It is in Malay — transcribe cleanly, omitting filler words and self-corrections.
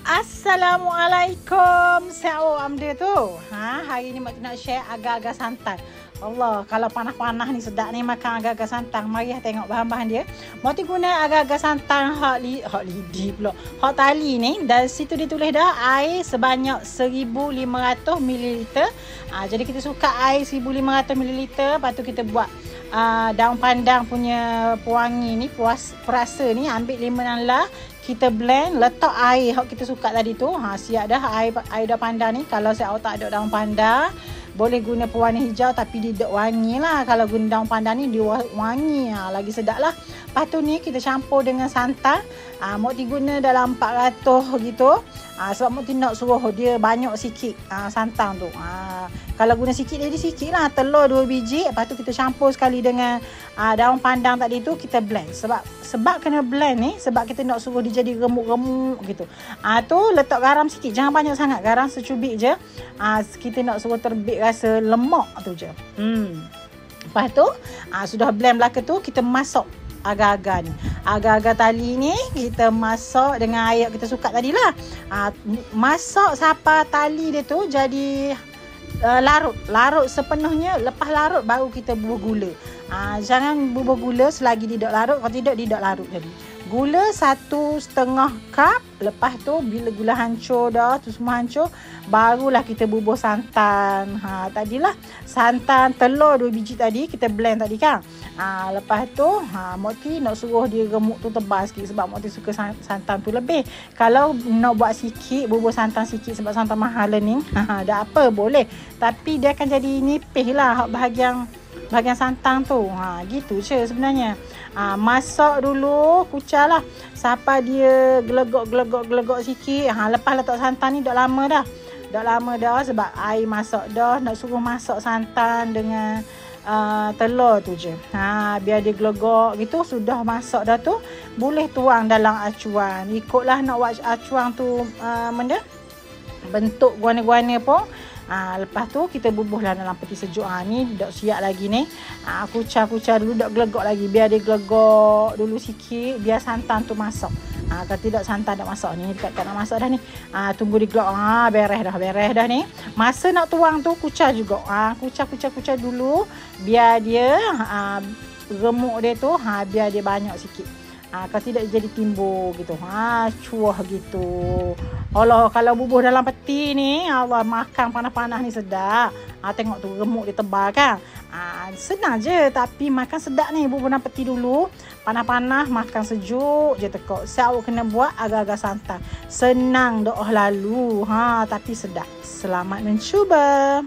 Assalamualaikum. Saya Amda tu. Hari ni mak nak share agar-agar santan. Allah, kalau panas-panas ni sedap ni makan agar-agar santan. Mari tengok bahan-bahan dia. Mak guna agar-agar santan hak lidi pula. Hak tali ni, dari situ dia tulis dah air sebanyak 1500 ml. Jadi kita suka air 1500 ml. Lepas tu kita buat daun pandan punya pewangi ni, perasa ni, ambil 5 nala. Kita blend, letak air yang kita suka tadi tu. Siap dah air daun pandan ni. Kalau saya tak ada daun pandan, boleh guna pewarna hijau tapi dia tak wangi lah. Kalau guna daun pandan ni dia wangi, lagi sedap lah. Lepas tu ni kita campur dengan santan. Mokti guna dalam 400 gitu. Sebab Mokti nak suruh dia banyak sikit santan tu. Kalau guna sikit dia sikit lah. Telur 2 biji. Lepas tu kita campur sekali dengan daun pandan tadi tu. Kita blend. Sebab kena blend ni, sebab kita nak suruh dia jadi remuk-remuk gitu. Tu letak garam sikit. Jangan banyak sangat. Garam secubit je. Kita nak suruh terbit rasa lemak tu je. Lepas tu sudah blend belaka tu, kita masak agar-agar ni. Agar-agar tali ni kita masak dengan air kita suka tadi lah. Masak sampai tali dia tu jadi larut sepenuhnya. Lepas larut baru kita bubuh gula. Jangan bubuh gula selagi dia tak larut. Kalau tidak dia tak larut jadi. Gula 1,5 cup. Lepas tu bila gula hancur dah, tu semua hancur, barulah kita bubuh santan. Tadilah santan, telur 2 biji tadi kita blend tadi kan. Lepas tu Mokti nak suruh dia remuk tu tebal sikit sebab Mokti suka santan tu lebih. Kalau nak buat sikit, bubuh santan sikit sebab santan mahal ni, dah apa boleh. Tapi dia akan jadi nipis lah bahagian santan tu. Gitu je sebenarnya. Masak dulu, kucah lah sampai dia gelegok sikit. Lepas letak santan ni dah lama dah sebab air masak dah. Nak suruh masak santan dengan telur tu je. Biar dia gelegok gitu. Sudah masak dah tu, boleh tuang dalam acuan. Ikutlah nak buat acuan tu bentuk guana-guana pun. Lepas tu kita bubuhlah dalam peti sejuk. Ni dah siap lagi ni. Kucah dulu, dah gelegok lagi. Biar dia gelegok dulu sikit, biar santan tu masak. Kalau tidak santan dah masak ni, dekat nak masak dah ni. Tunggu dia gelegok. Beres dah ni. Masa nak tuang tu kucah juga. Kucah dulu biar dia remuk dia tu, biar dia banyak sikit. Kalau tidak jadi timbul gitu. Cuah gitu. Allah, kalau bubuh dalam peti ni, Allah, makan panas-panas ni sedap. Tengok tu remuk dia tebal kan. Senang je tapi makan sedap ni. Bubuh dalam peti dulu, panas-panas makan sejuk je tekok. Saya kena buat agar-agar santan. Senang doa lalu, tapi sedap. Selamat mencuba.